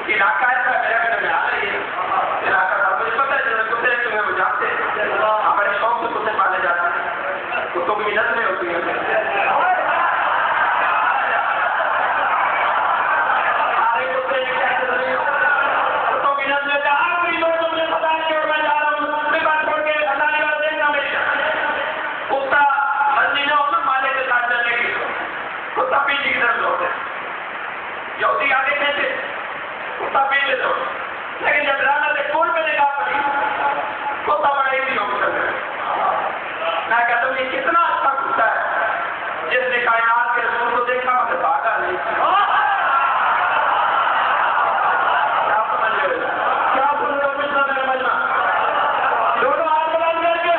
علاقہ ایسا میرے گھر میں آ رہی ہے علاقہ کا مجھے پتہ ہے جو کتے رہتے ہیں وہ جانتے ہیں بڑے شوق سے کتے پالے جاتے ہیں کتوں کی نسلیں ہوتی ہیں سارے کتے کتوں کی نسلیں کا آخری لوگ تو مجھے پتا ہے کہ میں جا رہا ہوں میں بات چھوڑ کے ہٹانے والا دیکھنا میری کتا مرضی نہ ہو نا مالے کے ساتھ چلنے کی کتا پیچھے کی طرف لوٹے یہودی آگے کہتے کتا پیچھے دو لیکن جب رانا سے کول میں نگاہ پڑی کتا بڑا ہی نہیں ہو سکتا میں کہتا ہوں یہ کتنا اچھا کتا ہے جس نے کائنات کے رسول کو دیکھا مگر بھاگا نہیں کیا سمجھ رہے ہو کیا سن رہے ہو پچھلا میرا مجمع دونوں ہاتھ بلند کر کے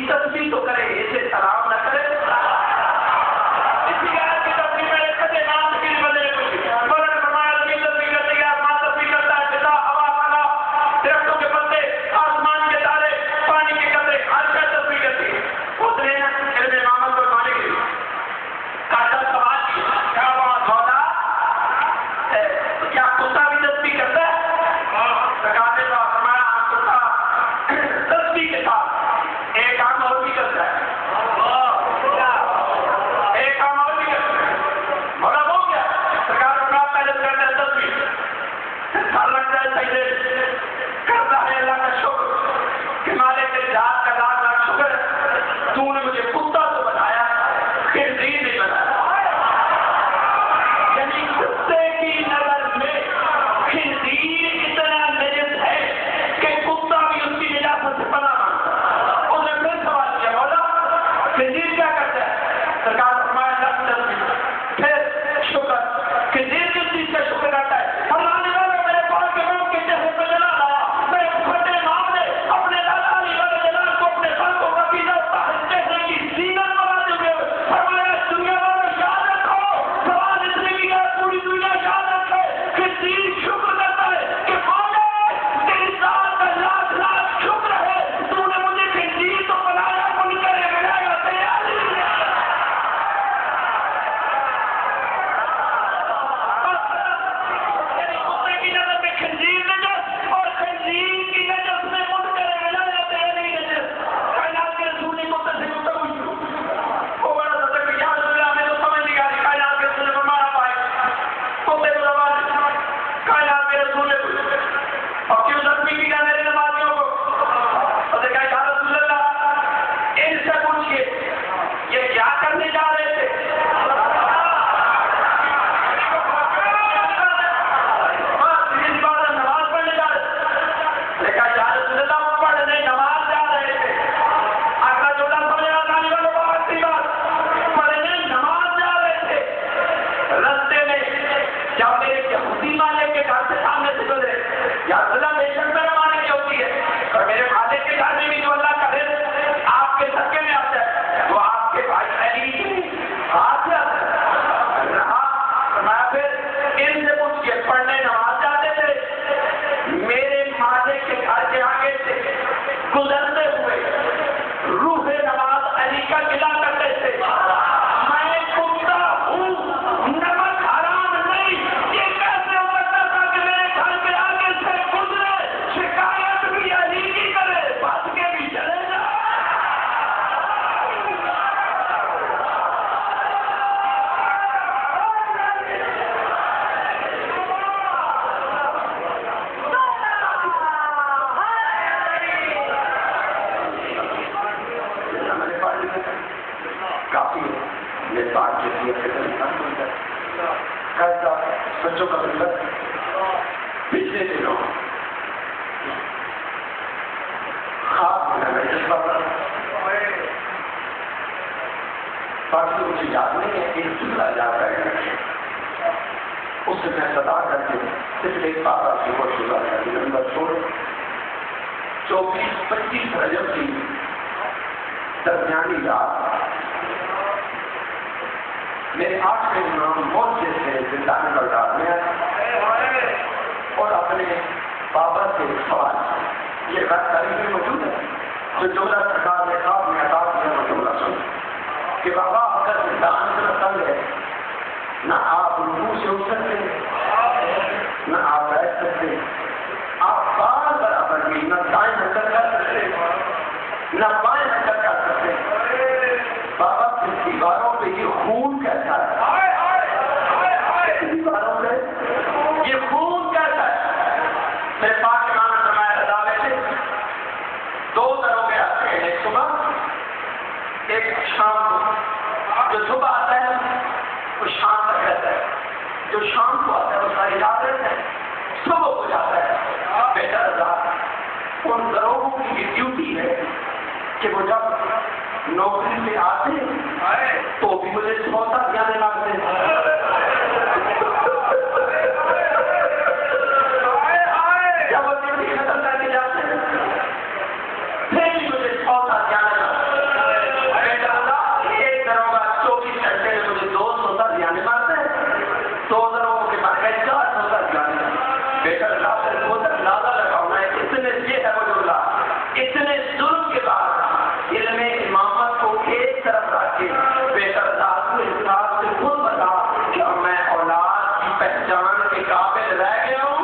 تصویر تو کرے اسے سلام نہ کرے اسی آیت کی تصویر میں کھٹے نام کی بدلے کچھ بلند فرمایا کی تصویر کرتے گیا ماں تصویر کرتا ہے پتا ہوا پانا درختوں کے پتے آسمان کے تارے پانی کے قطرے ہر شے تصویر کرتی ہے اس نے علم امامت پر مانے کے لیے کاٹا سوال کیا کیا بات مولا کیا کتا بھی تصویر کرتا ہے سکاتے کا فرمایا کتا تصویر کے ساتھ ایک کام اور بھی کرتا ہے ایک کام اور بھی کرتا ہے مگر ہو گیا سرکار اپنا پہلے کرتا ہے تصویر سال لگتا ہے سجدے کرتا ہے اللہ کا شکر کہ مالک کے ذات کا لاکھ لاکھ شکر تو نے مجھے کتا تو بنایا خنزیر نہیں بنایا یعنی کتے کی نظر میں خنزیر اتنا نجس ہے کہ کتا بھی اس کی نجاست سے پناہ خنزیر کیا کرتا ہے سرکار فرمایا پھر شکر خنزیر کس چیز کا شکر کرتا ہے اللہ نے کہا میرے پاس کے لوگ کے چہرے پہ جلا لایا میرے پھٹے نام نے اپنے لالا علی والے جلال کو اپنے خلقوں کا پیزا چہرے کی زینت بناتے ہوئے فرمایا دنیا والے یاد رکھو سوال اس نے کیا پوری دنیا یاد رکھے خنزیر شکر کرتا ہے کہ مولا تیری ذات کا لاکھ لاکھ شکر ہے تو نے مجھے خنزیر تو بنایا بن کر بنایا بچوں کا مطلب پچھلے دنوں خواب میں لگا جذبہ پر باقی مجھے یاد نہیں ہے، ایک جملہ یاد رہ گیا، اس سے میں صدا کر کے صرف ایک بات آپ کی بہت شکر ہے نمبر 24-25 رجب کی درمیانی رات میرے 8 امام موت سے زندہ نکل رات میں اور اپنے بابا سے سوال یہ بات تاریخ میں موجود ہے جو جملہ سرکار نے خواب میں عطا کیا وہ جملہ سن کہ بابا اگر انسان اتنا تنگ ہے نہ آپ رکوع سے اٹھ سکتے نہ آپ بیٹھ سکتے، آپ بار برابر بھی نہ دائیں حرکت کر سکتے نہ بائیں حرکت کر سکتے، بابا کی دیواروں پہ یہ خون کیسا ہے؟ دیواروں پہ یہ خون کیسا ہے؟ میرے پاس امام فرمایا رضا بیٹھے 2 دروگے آتے ہیں، ایک صبح ایک شام کو، جو صبح آتا ہے وہ شام تک رہتا ہے، جو شام کو آتا ہے وہ ساری رات رہتا ہے، صبح ہو جاتا ہے۔ بیٹا رضا ان دروگوں کی یہ ڈیوٹی ہے کہ وہ جب نوکری سے آتے تو بھی مجھے 100 جانے لگتے جب وہ ڈیوٹی ختم کر کے جاتے پھر بھی مجھے 100 جانے لگتے۔ بیٹا رضا ایک دروگا 24 گھنٹے میں مجھے 200 جانے مارتے ہیں، 2 دروگوں کے بعد 400 جانے لگتے۔ بیٹا رضا سے بہت اندازہ لگاؤں میں اتنے یہ ہے وہ جملہ، اتنے ظلم کے بعد علم امامت کو ایک طرف رکھ کے بیٹا رضا کو اس بات سے خود بتا کہ میں اولاد کی پہچان کے قابل رہ گیا ہوں